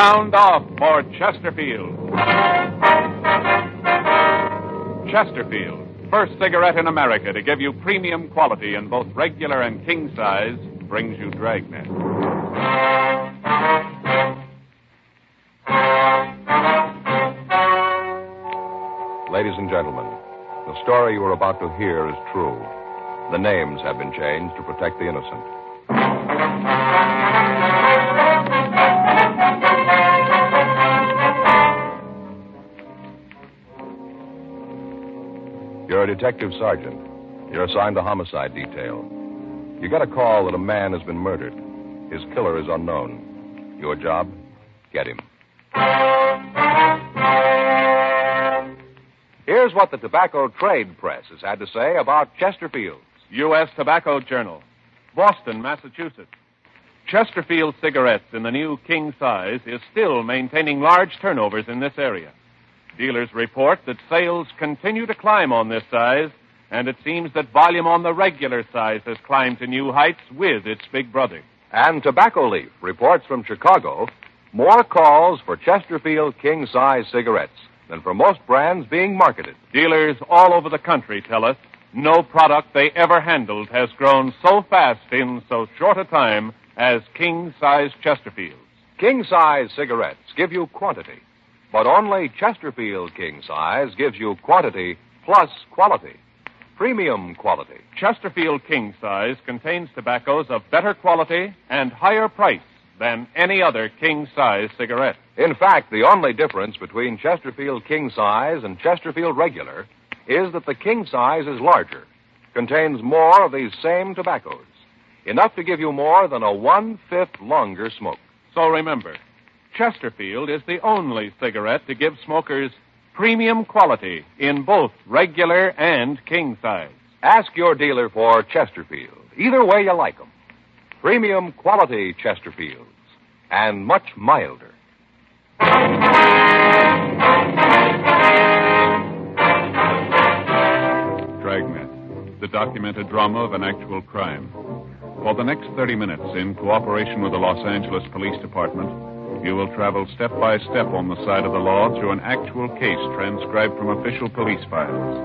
Sound off for Chesterfield. Chesterfield, first cigarette in America to give you premium quality in both regular and king size, brings you Dragnet. Ladies and gentlemen, the story you are about to hear is true. The names have been changed to protect the innocent. You're a detective sergeant. You're assigned to homicide detail. You get a call that a man has been murdered. His killer is unknown. Your job? Get him. Here's what the tobacco trade press has had to say about Chesterfield's U.S. Tobacco Journal, Boston, Massachusetts. Chesterfield cigarettes in the new king size is still maintaining large turnovers in this area. Dealers report that sales continue to climb on this size, and it seems that volume on the regular size has climbed to new heights with its big brother. And Tobacco Leaf reports from Chicago more calls for Chesterfield king-size cigarettes than for most brands being marketed. Dealers all over the country tell us no product they ever handled has grown so fast in so short a time as king-size Chesterfields. King-size cigarettes give you quantity, but only Chesterfield king-size gives you quantity plus quality. Premium quality. Chesterfield king size contains tobaccos of better quality and higher price than any other king size cigarette. In fact, the only difference between Chesterfield king size and Chesterfield regular is that the king size is larger, contains more of these same tobaccos, enough to give you more than a 1/5 longer smoke. So remember, Chesterfield is the only cigarette to give smokers premium quality in both regular and king size. Ask your dealer for Chesterfield, either way you like them. Premium quality Chesterfields, and much milder. Dragnet, the documented drama of an actual crime. For the next 30 minutes, in cooperation with the Los Angeles Police Department, you will travel step by step on the side of the law through an actual case transcribed from official police files.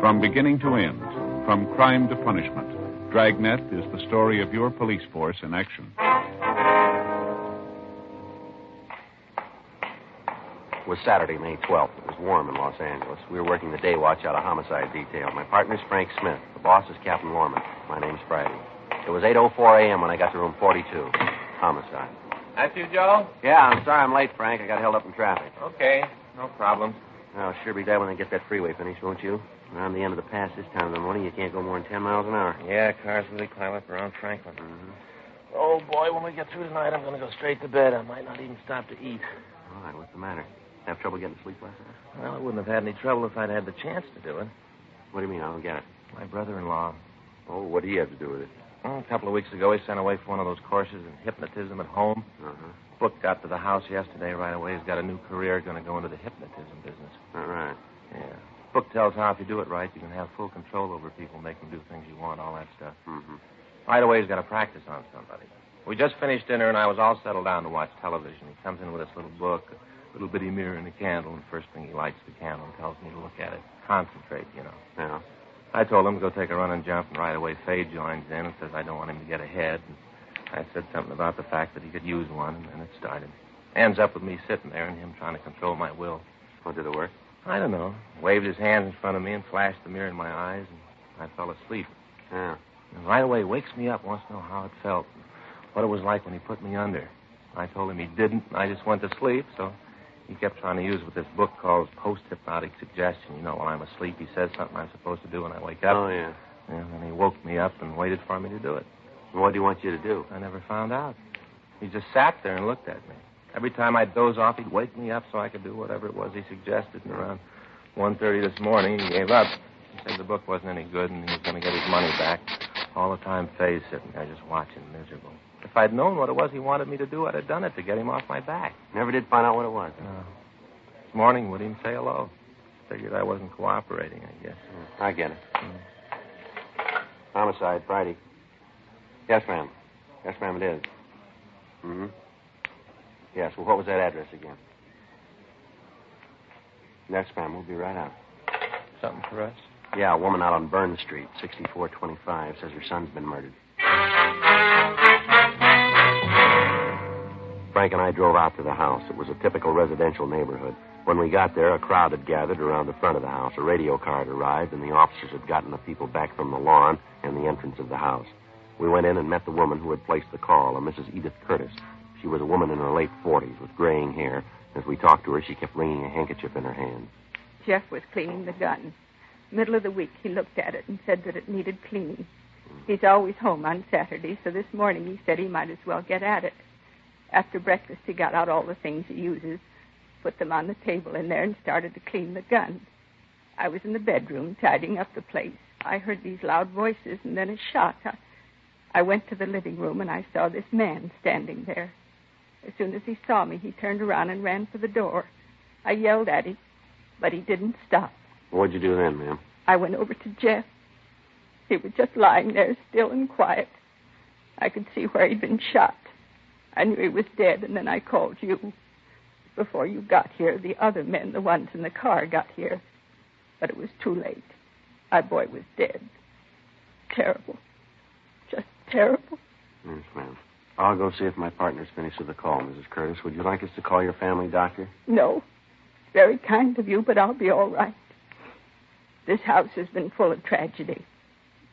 From beginning to end, from crime to punishment, Dragnet is the story of your police force in action. It was Saturday, May 12th. It was warm in Los Angeles. We were working the day watch out of homicide detail. My partner's Frank Smith. The boss is Captain Lorman. My name's Friday. It was 8:04 a.m. when I got to room 42. Homicide. That's you, Joe? Yeah, I'm sorry I'm late, Frank. I got held up in traffic. Okay, no problem. I'll sure be glad when they get that freeway finished, won't you? Around the end of the pass this time of the morning, you can't go more than 10 miles an hour. Yeah, cars really climb up around Franklin. Mm-hmm. Oh, boy, when we get through tonight, I'm going to go straight to bed. I might not even stop to eat. All right, what's the matter? Have trouble getting to sleep last night? Well, I wouldn't have had any trouble if I'd had the chance to do it. What do you mean? I don't get it. My brother-in-law. Oh, what do you have to do with it? Well, a couple of weeks ago, he sent away for one of those courses in hypnotism at home. Uh-huh. Book got to the house yesterday right away. He's got a new career, going to go into the hypnotism business. All right. Yeah. Book tells how if you do it right, you can have full control over people, make them do things you want, all that stuff. Mm-hmm. Right away, he's got to practice on somebody. We just finished dinner, and I was all settled down to watch television. He comes in with this little book, a little bitty mirror and a candle, and the first thing he lights the candle and tells me to look at it. Concentrate, you know. Yeah. I told him to go take a run and jump, and right away Faye joins in and says I don't want him to get ahead. And I said something about the fact that he could use one, and then it started. Ends up with me sitting there and him trying to control my will. Well, did it work? I don't know. Waved his hands in front of me and flashed the mirror in my eyes, and I fell asleep. Yeah. And right away wakes me up, wants to know how it felt, what it was like when he put me under. I told him he didn't, and I just went to sleep, so he kept trying to use what this book calls post-hypnotic suggestion. You know, while I'm asleep, he says something I'm supposed to do when I wake up. Oh, yeah. And then he woke me up and waited for me to do it. What do you want you to do? I never found out. He just sat there and looked at me. Every time I'd doze off, he'd wake me up so I could do whatever it was he suggested. And around 1:30 this morning, he gave up. He said the book wasn't any good and he was going to get his money back. All the time, Faye's sitting there just watching, miserable. If I'd known what it was he wanted me to do, I'd have done it to get him off my back. Never did find out what it was. No. This morning, wouldn't even say hello. Figured I wasn't cooperating, I guess. I get it. Homicide, Friday. Yes, ma'am. Yes, ma'am, it is. Mm-hmm. Yes, well, what was that address again? Yes, ma'am. We'll be right out. Something for us? Yeah, a woman out on Burn Street, 6425, says her son's been murdered. Frank and I drove out to the house. It was a typical residential neighborhood. When we got there, a crowd had gathered around the front of the house. A radio car had arrived, and the officers had gotten the people back from the lawn and the entrance of the house. We went in and met the woman who had placed the call, a Mrs. Edith Curtis. She was a woman in her late 40s with graying hair. As we talked to her, she kept wringing a handkerchief in her hand. Jeff was cleaning the gun. Middle of the week, he looked at it and said that it needed cleaning. He's always home on Saturday, so this morning he said he might as well get at it. After breakfast, he got out all the things he uses, put them on the table in there, and started to clean the gun. I was in the bedroom tidying up the place. I heard these loud voices and then a shot. I went to the living room, and I saw this man standing there. As soon as he saw me, he turned around and ran for the door. I yelled at him, but he didn't stop. What'd you do then, ma'am? I went over to Jeff. He was just lying there, still and quiet. I could see where he'd been shot. I knew he was dead, and then I called you. Before you got here, the other men, the ones in the car, got here. But it was too late. Our boy was dead. Terrible. Just terrible. Yes, ma'am. I'll go see if my partner's finished with the call, Mrs. Curtis. Would you like us to call your family doctor? No. Very kind of you, but I'll be all right. This house has been full of tragedy.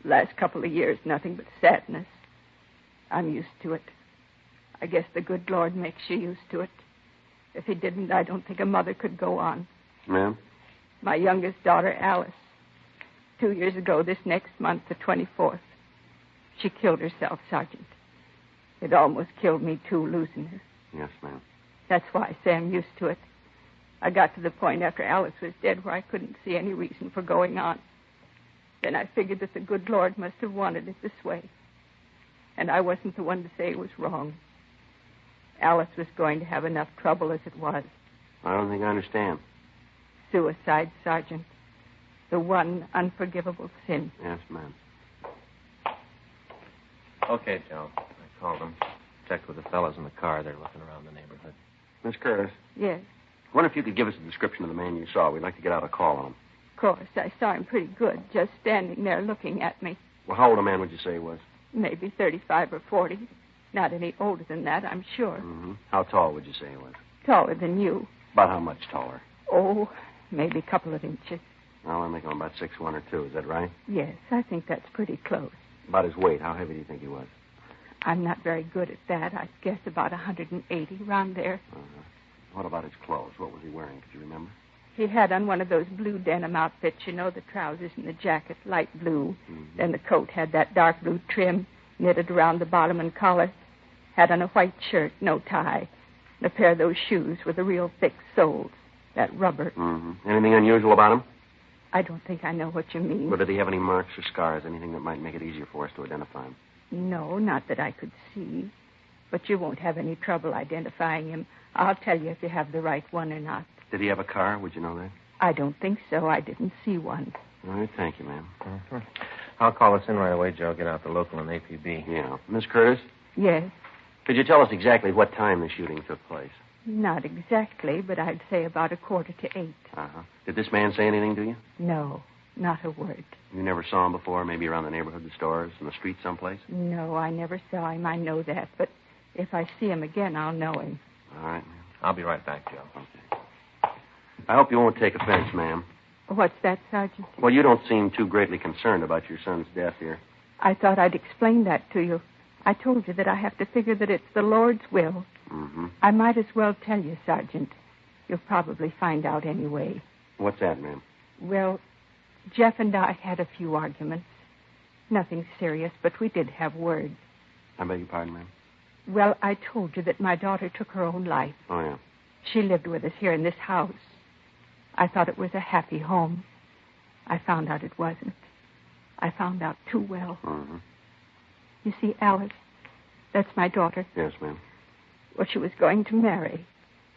The last couple of years, nothing but sadness. I'm used to it. I guess the good Lord makes you used to it. If he didn't, I don't think a mother could go on. Ma'am? My youngest daughter, Alice. 2 years ago, this next month, the 24th, she killed herself, Sergeant. It almost killed me, too, losing her. Yes, ma'am. That's why I say I'm used to it. I got to the point after Alice was dead where I couldn't see any reason for going on. Then I figured that the good Lord must have wanted it this way. And I wasn't the one to say it was wrong. Alice was going to have enough trouble as it was. I don't think I understand. Suicide, Sergeant. The one unforgivable sin. Yes, ma'am. Okay, Joe. I called them. Checked with the fellas in the car. They're looking around the neighborhood. Miss Curtis, Yes, I wonder if you could give us a description of the man you saw. We'd like to get out a call on him. of course. I saw him pretty good, just standing there looking at me. Well, how old a man would you say he was? Maybe 35 or 40. Not any older than that, I'm sure. Mm-hmm. How tall would you say he was? Taller than you. About how much taller? Oh, maybe a couple of inches. Well, I think I'm about 6'1" or 2. Is that right? Yes, I think that's pretty close. About his weight. How heavy do you think he was? I'm not very good at that. I guess about 180, around there. Uh-huh. What about his clothes? What was he wearing? Could you remember? He had on one of those blue denim outfits, you know, the trousers and the jacket, light blue. Mm-hmm. Then the coat had that dark blue trim knitted around the bottom and collar. Had on a white shirt, no tie, and a pair of those shoes with the real thick soles, that rubber. Mm-hmm. Anything unusual about him? I don't think I know what you mean. Or did he have any marks or scars? Anything that might make it easier for us to identify him? No, not that I could see. But you won't have any trouble identifying him. I'll tell you if you have the right one or not. Did he have a car? Would you know that? I don't think so. I didn't see one. All right, thank you, ma'am. Mm-hmm. I'll call us in right away, Joe. Get out the local and APB. Yeah. Miss Curtis, Yes, could you tell us exactly what time the shooting took place? not exactly, but I'd say about 7:45. Uh-huh. Did this man say anything to you? No, not a word. You never saw him before, maybe around the neighborhood, the stores, in the street someplace? No, I never saw him. I know that. But if I see him again, I'll know him. All right, ma'am. I'll be right back, Joe. Okay. I hope you won't take offense, ma'am. What's that, Sergeant? Well, you don't seem too greatly concerned about your son's death here. I thought I'd explain that to you. I told you that I have to figure that it's the Lord's will. Mm-hmm. I might as well tell you, Sergeant. You'll probably find out anyway. What's that, ma'am? Well, Jeff and I had a few arguments. Nothing serious, but we did have words. I beg your pardon, ma'am? Well, I told you that my daughter took her own life. Oh, yeah. She lived with us here in this house. I thought it was a happy home. I found out it wasn't. I found out too well. Mm-hmm. You see, Alice, that's my daughter. Yes, ma'am. Well, she was going to marry.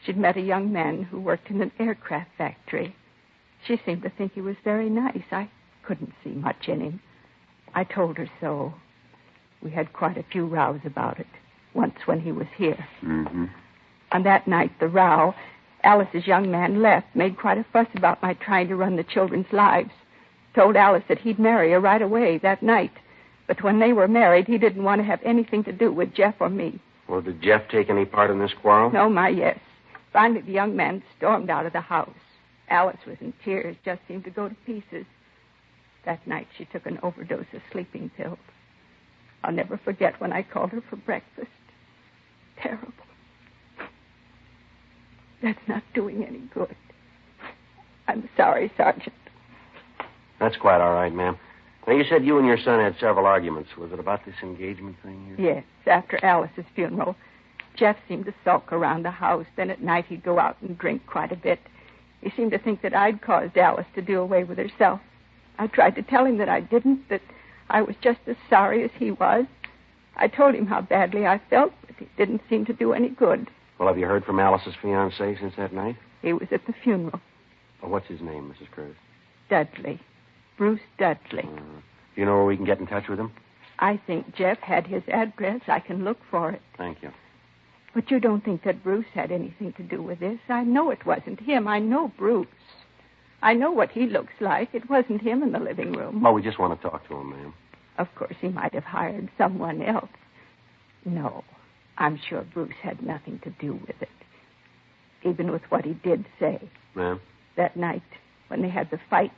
She'd met a young man who worked in an aircraft factory. She seemed to think he was very nice. I couldn't see much in him. I told her so. We had quite a few rows about it, once when he was here. Mm-hmm. On that night, the row, Alice's young man left, made quite a fuss about my trying to run the children's lives. Told Alice that he'd marry her right away that night. But when they were married, he didn't want to have anything to do with Jeff or me. Well, did Jeff take any part in this quarrel? No, my yes. Finally, the young man stormed out of the house. Alice was in tears, just seemed to go to pieces. That night, she took an overdose of sleeping pills. I'll never forget when I called her for breakfast. Terrible. That's not doing any good. I'm sorry, Sergeant. That's quite all right, ma'am. Now, you said you and your son had several arguments. Was it about this engagement thing? Yes, after Alice's funeral. Jeff seemed to sulk around the house. Then at night he'd go out and drink quite a bit. He seemed to think that I'd caused Alice to do away with herself. I tried to tell him that I didn't, that I was just as sorry as he was. I told him how badly I felt, but it didn't seem to do any good. Well, have you heard from Alice's fiancé since that night? He was at the funeral. Well, what's his name, Mrs. Curtis? Dudley. Bruce Dudley. Do you know where we can get in touch with him? I think Jeff had his address. I can look for it. Thank you. But you don't think that Bruce had anything to do with this? I know it wasn't him. I know Bruce. I know what he looks like. It wasn't him in the living room. Well, we just want to talk to him, ma'am. Of course, he might have hired someone else. No, I'm sure Bruce had nothing to do with it. Even with what he did say. Ma'am? That night, when they had the fight,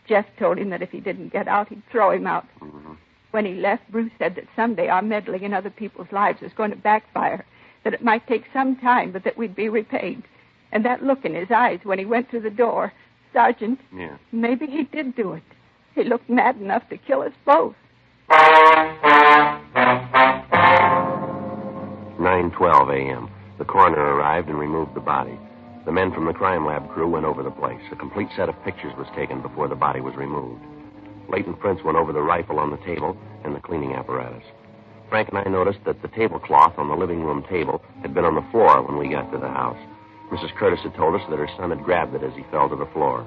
Jeff told him that if he didn't get out, he'd throw him out. Mm-hmm. When he left, Bruce said that someday our meddling in other people's lives was going to backfire, that it might take some time, but that we'd be repaid. And that look in his eyes when he went through the door, Sergeant, Yeah. Maybe he did do it. He looked mad enough to kill us both. 9:12 a.m. The coroner arrived and removed the body. The men from the crime lab crew went over the place. A complete set of pictures was taken before the body was removed. Leighton Prince went over the rifle on the table and the cleaning apparatus. Frank and I noticed that the tablecloth on the living room table had been on the floor when we got to the house. Mrs. Curtis had told us that her son had grabbed it as he fell to the floor.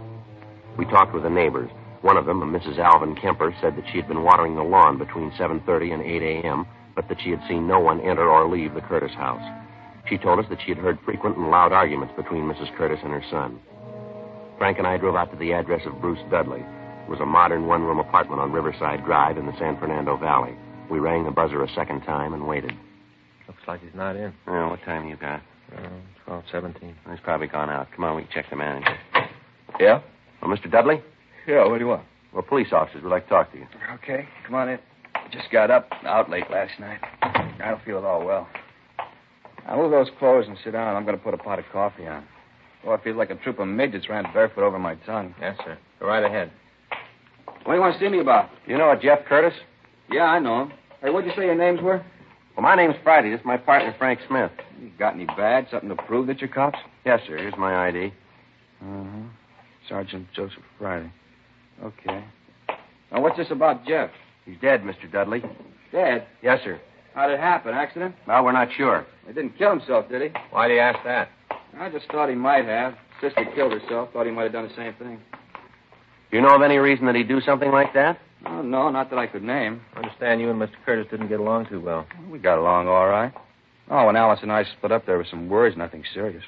We talked with the neighbors. One of them, a Mrs. Alvin Kemper, said that she had been watering the lawn between 7:30 and 8 a.m., but that she had seen no one enter or leave the Curtis house. She told us that she had heard frequent and loud arguments between Mrs. Curtis and her son. Frank and I drove out to the address of Bruce Dudley. It was a modern one-room apartment on Riverside Drive in the San Fernando Valley. We rang the buzzer a second time and waited. Looks like he's not in. Oh, what time you got? 12:17. He's probably gone out. Come on, we can check the manager. Yeah? Oh, Mr. Dudley? Yeah, what do you want? Well, police officers would like to talk to you. Okay, come on in. Just got up, out late last night. I don't feel at all well. I'll move those clothes and sit down. I'm going to put a pot of coffee on. Oh, I feel like a troop of midgets ran barefoot over my tongue. Yes, sir. Go right ahead. What do you want to see me about? You know a Jeff Curtis? Yeah, I know him. Hey, what'd you say your names were? Well, my name's Friday. This is my partner, Frank Smith. You got any badge? Something to prove that you're cops? Yes, sir. Here's my ID. Uh-huh. Sergeant Joseph Friday. Okay. Now, what's this about Jeff? He's dead, Mr. Dudley. Dead? Yes, sir. How'd it happen? Accident? Well, we're not sure. He didn't kill himself, did he? Why do you ask that? I just thought he might have. Sister killed herself. Thought he might have done the same thing. Do you know of any reason that he'd do something like that? Oh, no, not that I could name. I understand you and Mr. Curtis didn't get along too well. We got along all right. Oh, when Alice and I split up, there were some words, nothing serious.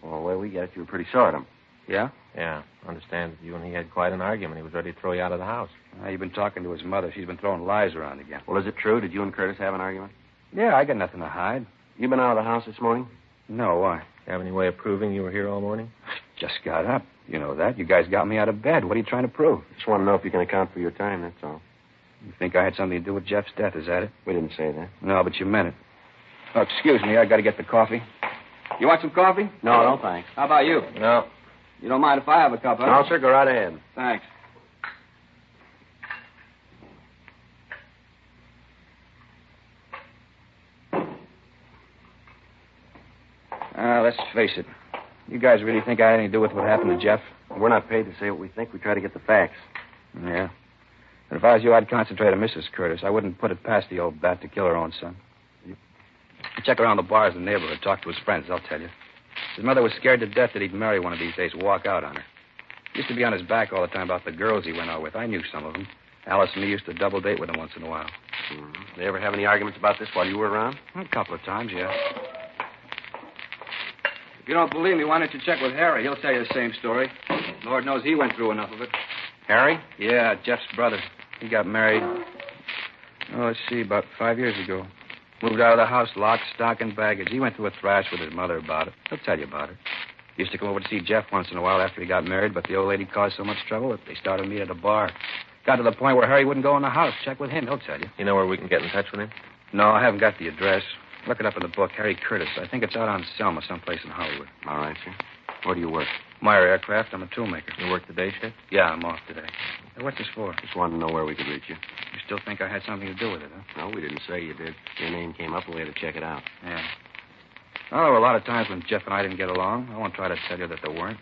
Well, the way we get it, you were pretty sore at him. Yeah? Yeah, I understand that you and he had quite an argument. He was ready to throw you out of the house. You've been talking to his mother. She's been throwing lies around again. Well, is it true? Did you and Curtis have an argument? Yeah, I got nothing to hide. You been out of the house this morning? No, why? You have any way of proving you were here all morning? Just got up. You know that. You guys got me out of bed. What are you trying to prove? Just want to know if you can account for your time, that's all. You think I had something to do with Jeff's death, is that it? We didn't say that. No, but you meant it. Oh, excuse me. I got to get the coffee. You want some coffee? No, thanks. How about you? No. You don't mind if I have a cup, huh? No, sir, go right ahead. Thanks. Let's face it. You guys really think I had anything to do with what happened to Jeff? We're not paid to say what we think. We try to get the facts. Yeah. But if I was you, I'd concentrate on Mrs. Curtis. I wouldn't put it past the old bat to kill her own son. Check around the bars in the neighborhood. Talk to his friends, I'll tell you. His mother was scared to death that he'd marry one of these days and walk out on her. He used to be on his back all the time about the girls he went out with. I knew some of them. Alice and me used to double date with him once in a while. They ever have any arguments about this while you were around? A couple of times, yeah. If you don't believe me, why don't you check with Harry? He'll tell you the same story. Lord knows he went through enough of it. Harry? Yeah, Jeff's brother. He got married, let's see, about 5 years ago. Moved out of the house, lock, stock, and baggage. He went through a thrash with his mother about it. He'll tell you about it. He used to come over to see Jeff once in a while after he got married, but the old lady caused so much trouble that they started to meet at a bar. Got to the point where Harry wouldn't go in the house. Check with him. He'll tell you. You know where we can get in touch with him? No, I haven't got the address. Look it up in the book. Harry Curtis. I think it's out on Selma, someplace in Hollywood. All right, sir. Where do you work? Meyer Aircraft. I'm a toolmaker. You work the day shift? Yeah, I'm off today. Hey, what's this for? Just wanted to know where we could reach you. You still think I had something to do with it, huh? No, we didn't say you did. Your name came up, and we had to check it out. Yeah. Well, there were a lot of times when Jeff and I didn't get along. I won't try to tell you that there weren't.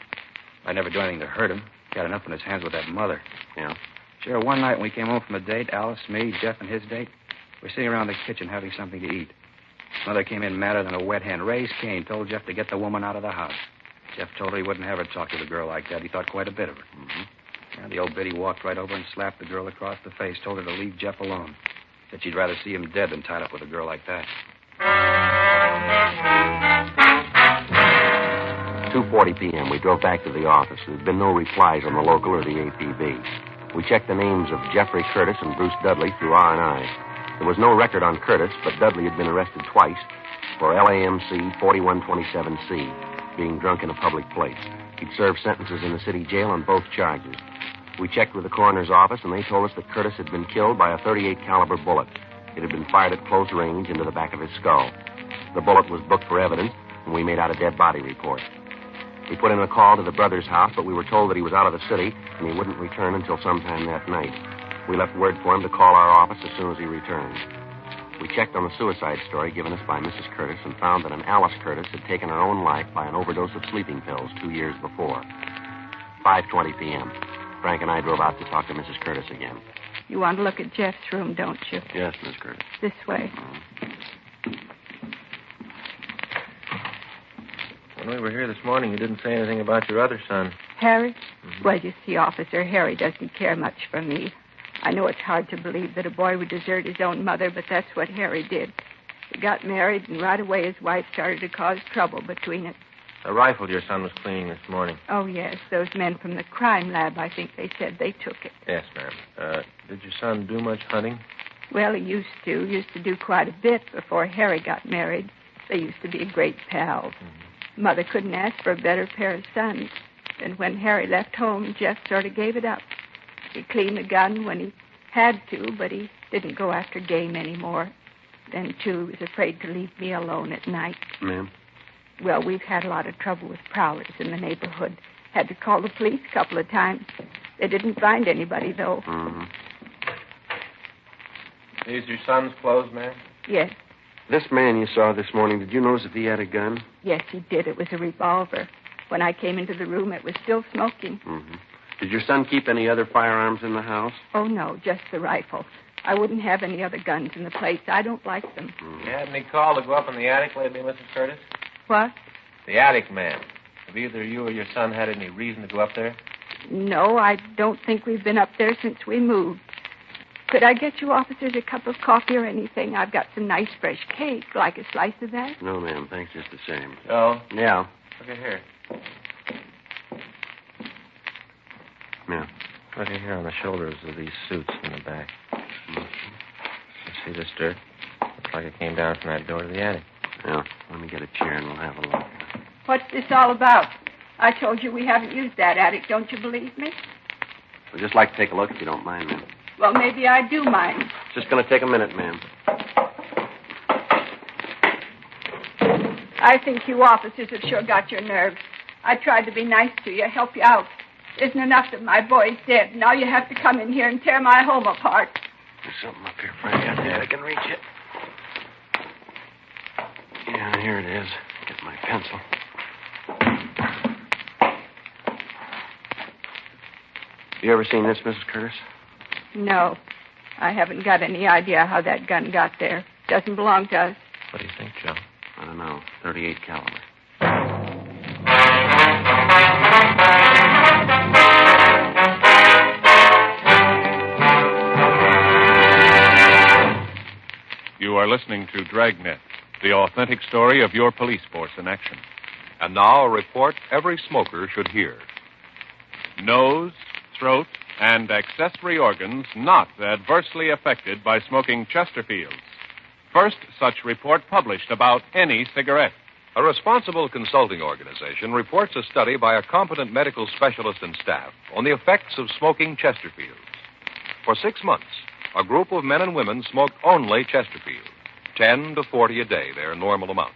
I'd never do anything to hurt him. He had enough on his hands with that mother. Yeah? Sure, one night when we came home from a date, Alice, me, Jeff, and his date, we're sitting around the kitchen having something to eat. Mother came in madder than a wet hen. Raised Cain, told Jeff to get the woman out of the house. Jeff told her he wouldn't have her talk to the girl like that. He thought quite a bit of her. Mm-hmm. And the old biddy walked right over and slapped the girl across the face, told her to leave Jeff alone. Said she'd rather see him dead than tied up with a girl like that. 2:40 p.m., we drove back to the office. There had been no replies on the local or the APB. We checked the names of Jeffrey Curtis and Bruce Dudley through R&I. There was no record on Curtis, but Dudley had been arrested twice for LAMC 4127C, being drunk in a public place. He'd served sentences in the city jail on both charges. We checked with the coroner's office, and they told us that Curtis had been killed by a .38 caliber bullet. It had been fired at close range into the back of his skull. The bullet was booked for evidence, and we made out a dead body report. We put in a call to the brother's house, but we were told that he was out of the city, and he wouldn't return until sometime that night. We left word for him to call our office as soon as he returned. We checked on the suicide story given us by Mrs. Curtis and found that an Alice Curtis had taken her own life by an overdose of sleeping pills 2 years before. 5:20 p.m. Frank and I drove out to talk to Mrs. Curtis again. You want to look at Jeff's room, don't you? Yes, Miss Curtis. This way. When we were here this morning, you didn't say anything about your other son. Harry? Mm-hmm. Well, you see, Officer, Harry doesn't care much for me. I know it's hard to believe that a boy would desert his own mother, but that's what Harry did. He got married, and right away his wife started to cause trouble between us. A rifle your son was cleaning this morning. Oh, yes. Those men from the crime lab, I think they said they took it. Yes, ma'am. Did your son do much hunting? Well, he used to do quite a bit before Harry got married. They used to be great pals. Mm-hmm. Mother couldn't ask for a better pair of sons. And when Harry left home, Jeff sort of gave it up. He cleaned the gun when he had to, but he didn't go after game anymore. Then, too, he was afraid to leave me alone at night. Ma'am? Well, we've had a lot of trouble with prowlers in the neighborhood. Had to call the police a couple of times. They didn't find anybody, though. Mm-hmm. These your son's clothes, ma'am? Yes. This man you saw this morning, did you notice if he had a gun? Yes, he did. It was a revolver. When I came into the room, it was still smoking. Mm-hmm. Did your son keep any other firearms in the house? Oh, no, just the rifle. I wouldn't have any other guns in the place. I don't like them. Mm-hmm. You had any call to go up in the attic lately, Mrs. Curtis? What? The attic, ma'am. Have either you or your son had any reason to go up there? No, I don't think we've been up there since we moved. Could I get you officers a cup of coffee or anything? I've got some nice fresh cake. Like a slice of that? No, ma'am. Thanks just the same. Oh? Yeah. Look at here. Yeah. Look at here on the shoulders of these suits in the back. Mm-hmm. You see this dirt? Looks like it came down from that door to the attic. Yeah. Let me get a chair and we'll have a look. What's this all about? I told you we haven't used that attic. Don't you believe me? We'd just like to take a look if you don't mind, ma'am. Well, maybe I do mind. It's just going to take a minute, ma'am. I think you officers have sure got your nerve. I tried to be nice to you, help you out. Isn't enough that my boy's dead. Now you have to come in here and tear my home apart. There's something up here, Frank. I think I can reach it. Yeah, here it is. Get my pencil. You ever seen this, Mrs. Curtis? No. I haven't got any idea how that gun got there. Doesn't belong to us. What do you think, Joe? I don't know. .38 caliber. You are listening to Dragnet, the authentic story of your police force in action. And now a report every smoker should hear. Nose, throat, and accessory organs not adversely affected by smoking Chesterfields. First such report published about any cigarette. A responsible consulting organization reports a study by a competent medical specialist and staff on the effects of smoking Chesterfields. For 6 months, a group of men and women smoked only Chesterfields, 10 to 40 a day, their normal amount.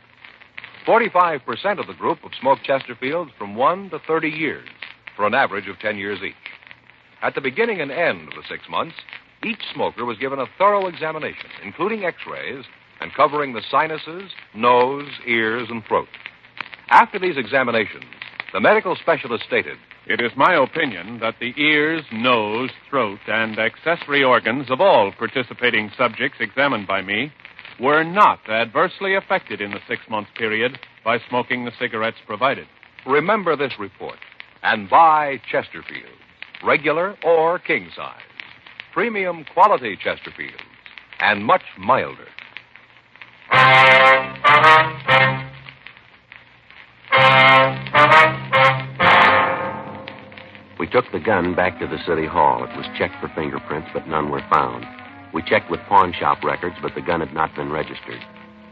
45% of the group have smoked Chesterfields from 1 to 30 years, for an average of 10 years each. At the beginning and end of the 6 months, each smoker was given a thorough examination, including x-rays and covering the sinuses, nose, ears, and throat. After these examinations, the medical specialist stated, It is my opinion that the ears, nose, throat, and accessory organs of all participating subjects examined by me were not adversely affected in the 6-month period by smoking the cigarettes provided. remember this report and buy Chesterfields, regular or king size. Premium quality Chesterfields, and much milder. We took the gun back to the city hall. It was checked for fingerprints, but none were found. We checked with pawn shop records, but the gun had not been registered.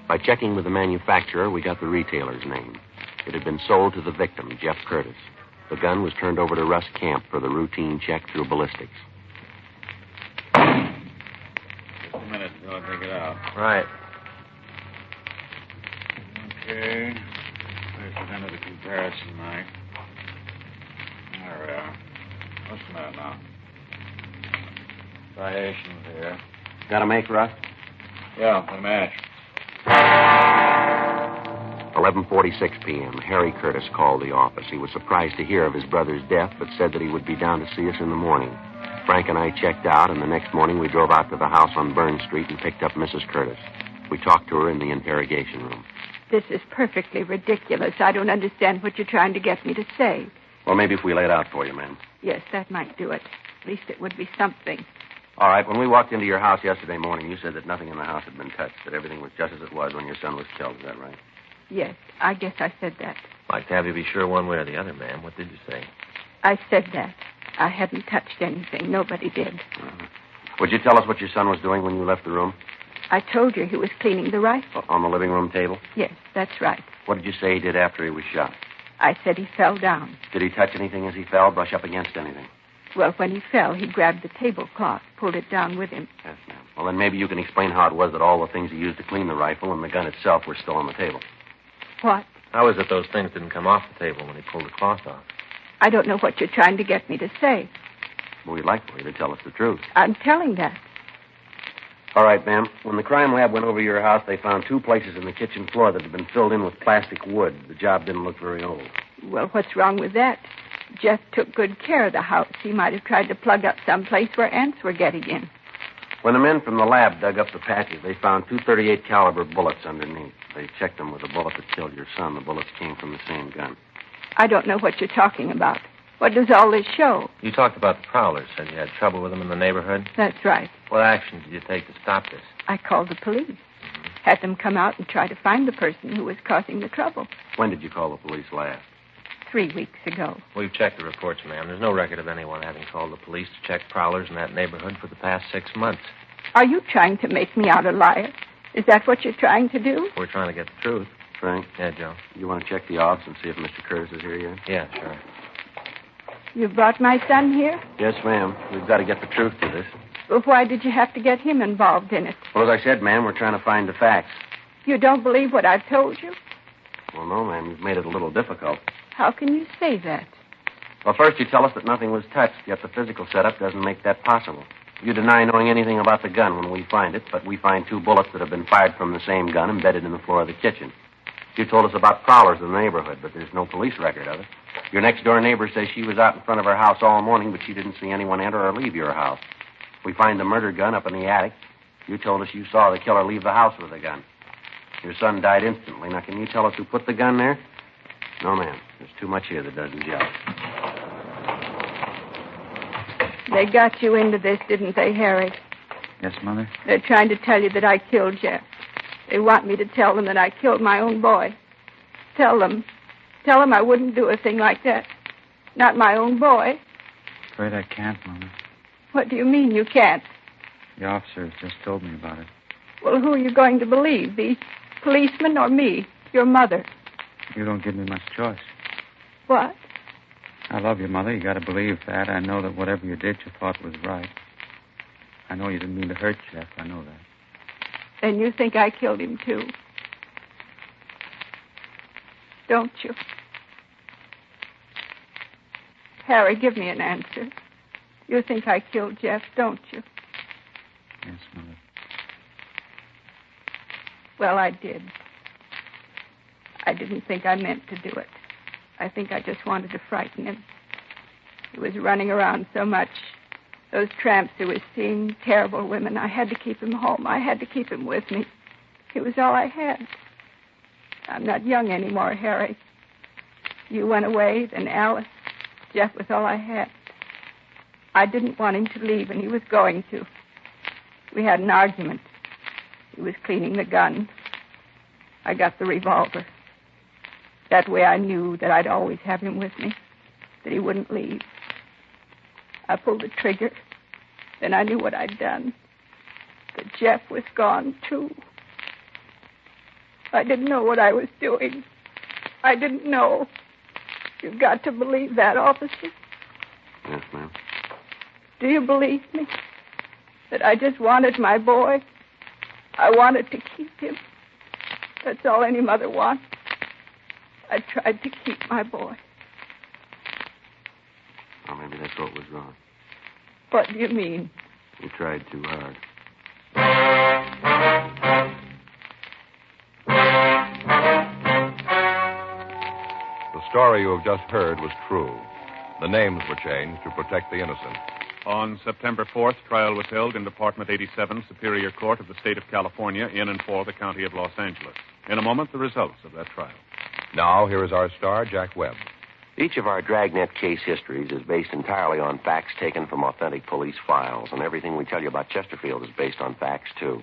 By checking with the manufacturer, we got the retailer's name. It had been sold to the victim, Jeff Curtis. The gun was turned over to Russ Camp for the routine check through ballistics. Just a minute until I take it out. Right. Okay. Place it under the comparison knife. There we are. What's the matter now? Striations here. Got a make, Russ? Yeah, the match. 11:46 p.m. Harry Curtis called the office. He was surprised to hear of his brother's death, but said that he would be down to see us in the morning. Frank and I checked out, and the next morning we drove out to the house on Burn Street and picked up Mrs. Curtis. We talked to her in the interrogation room. This is perfectly ridiculous. I don't understand what you're trying to get me to say. Well, maybe if we lay it out for you, ma'am. Yes, that might do it. At least it would be something. All right, when we walked into your house yesterday morning, you said that nothing in the house had been touched, that everything was just as it was when your son was killed. Is that right? Yes, I guess I said that. Like to have you be sure one way or the other, ma'am. What did you say? I said that. I hadn't touched anything. Nobody did. Uh-huh. Would you tell us what your son was doing when you left the room? I told you he was cleaning the rifle. On the living room table? Yes, that's right. What did you say he did after he was shot? I said he fell down. Did he touch anything as he fell, brush up against anything? Well, when he fell, he grabbed the tablecloth, pulled it down with him. Yes, ma'am. Well, then maybe you can explain how it was that all the things he used to clean the rifle and the gun itself were still on the table. What? How is it those things didn't come off the table when he pulled the cloth off? I don't know what you're trying to get me to say. Well, we'd like for you to tell us the truth. I'm telling that. All right, ma'am. When the crime lab went over to your house, they found 2 places in the kitchen floor that had been filled in with plastic wood. The job didn't look very old. Well, what's wrong with that? Jeff took good care of the house. He might have tried to plug up some place where ants were getting in. When the men from the lab dug up the patches, they found 2 .38 caliber bullets underneath. They checked them with the bullet that killed your son. The bullets came from the same gun. I don't know what you're talking about. What does all this show? You talked about the prowlers. Said you had trouble with them in the neighborhood. That's right. What action did you take to stop this? I called the police. Had them come out and try to find the person who was causing the trouble. When did you call the police last? 3 weeks ago. We've checked the reports, ma'am. There's no record of anyone having called the police to check prowlers in that neighborhood for the past 6 months. Are you trying to make me out a liar? Is that what you're trying to do? We're trying to get the truth. Frank? Yeah, Joe? You want to check the office and see if Mr. Curtis is here yet? Yeah, sure. You brought my son here? Yes, ma'am. We've got to get the truth to this. Well, why did you have to get him involved in it? Well, as I said, ma'am, we're trying to find the facts. You don't believe what I've told you? Well, no, ma'am. You've made it a little difficult. How can you say that? Well, first you tell us that nothing was touched, yet the physical setup doesn't make that possible. You deny knowing anything about the gun when we find it, but we find 2 bullets that have been fired from the same gun embedded in the floor of the kitchen. You told us about prowlers in the neighborhood, but there's no police record of it. Your next-door neighbor says she was out in front of her house all morning, but she didn't see anyone enter or leave your house. We find the murder gun up in the attic. You told us you saw the killer leave the house with the gun. Your son died instantly. Now, can you tell us who put the gun there? No, ma'am. There's too much here that doesn't gel. They got you into this, didn't they, Harry? Yes, Mother? They're trying to tell you that I killed Jeff. They want me to tell them that I killed my own boy. Tell them. Tell him I wouldn't do a thing like that. Not my own boy. Afraid I can't, Mama. What do you mean you can't? The officers just told me about it. Well, who are you going to believe? These policemen or me, your mother? You don't give me much choice. What? I love you, Mother. You got to believe that. I know that whatever you did, you thought was right. I know you didn't mean to hurt Jeff. I know that. And you think I killed him, too? Don't you? Harry, give me an answer. You think I killed Jeff, don't you? Yes, Mother. Well, I did. I didn't think I meant to do it. I think I just wanted to frighten him. He was running around so much. Those tramps he was seeing, terrible women. I had to keep him home. I had to keep him with me. He was all I had. I'm not young anymore, Harry. You went away, then Alice. Jeff was all I had. I didn't want him to leave, and he was going to. We had an argument. He was cleaning the gun. I got the revolver. That way I knew that I'd always have him with me, that he wouldn't leave. I pulled the trigger. Then I knew what I'd done. That Jeff was gone, too. I didn't know what I was doing. I didn't know. You've got to believe that, officer. Yes, ma'am. Do you believe me? That I just wanted my boy? I wanted to keep him. That's all any mother wants. I tried to keep my boy. Or maybe that's what was wrong. What do you mean? You tried too hard. The story you have just heard was true. The names were changed to protect the innocent. On September 4th, trial was held in Department 87, Superior Court of the State of California, in and for the County of Los Angeles. In a moment, the results of that trial. Now, here is our star, Jack Webb. Each of our Dragnet case histories is based entirely on facts taken from authentic police files, and everything we tell you about Chesterfield is based on facts, too.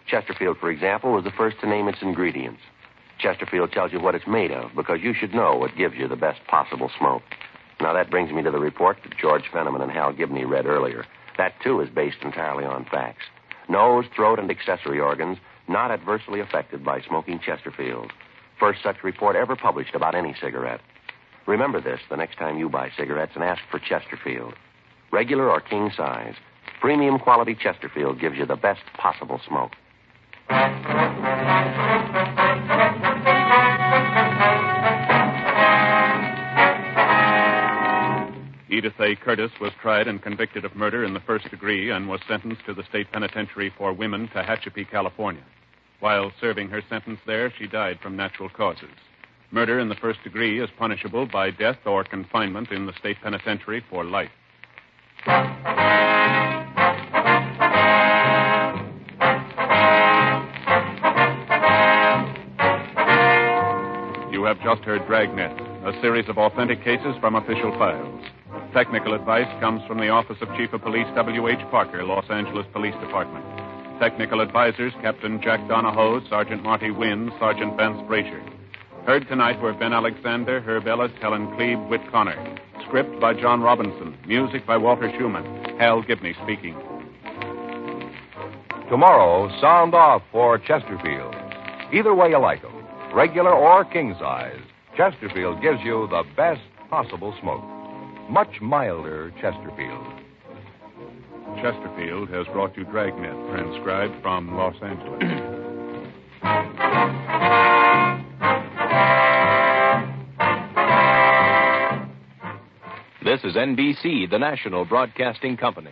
Chesterfield, for example, was the first to name its ingredients. Chesterfield tells you what it's made of, because you should know what gives you the best possible smoke. Now, that brings me to the report that George Fenneman and Hal Gibney read earlier. That, too, is based entirely on facts. Nose, throat, and accessory organs not adversely affected by smoking Chesterfield. First such report ever published about any cigarette. Remember this the next time you buy cigarettes and ask for Chesterfield. Regular or king size, premium quality Chesterfield gives you the best possible smoke. Edith A. Curtis was tried and convicted of murder in the first degree and was sentenced to the state penitentiary for women, Tehachapi, California. While serving her sentence there, she died from natural causes. Murder in the first degree is punishable by death or confinement in the state penitentiary for life. You have just heard Dragnet, a series of authentic cases from official files. Technical advice comes from the Office of Chief of Police W.H. Parker, Los Angeles Police Department. Technical advisors, Captain Jack Donahoe, Sergeant Marty Wynn, Sergeant Vance Frazier. Heard tonight were Ben Alexander, Herb Ellis, Helen Klebe, Whit Connor. Script by John Robinson. Music by Walter Schumann. Hal Gibney speaking. Tomorrow, sound off for Chesterfield. Either way you like them, regular or king size, Chesterfield gives you the best possible smoke. Much milder Chesterfield. Chesterfield has brought you Dragnet, transcribed from Los Angeles. This is NBC, the national broadcasting company.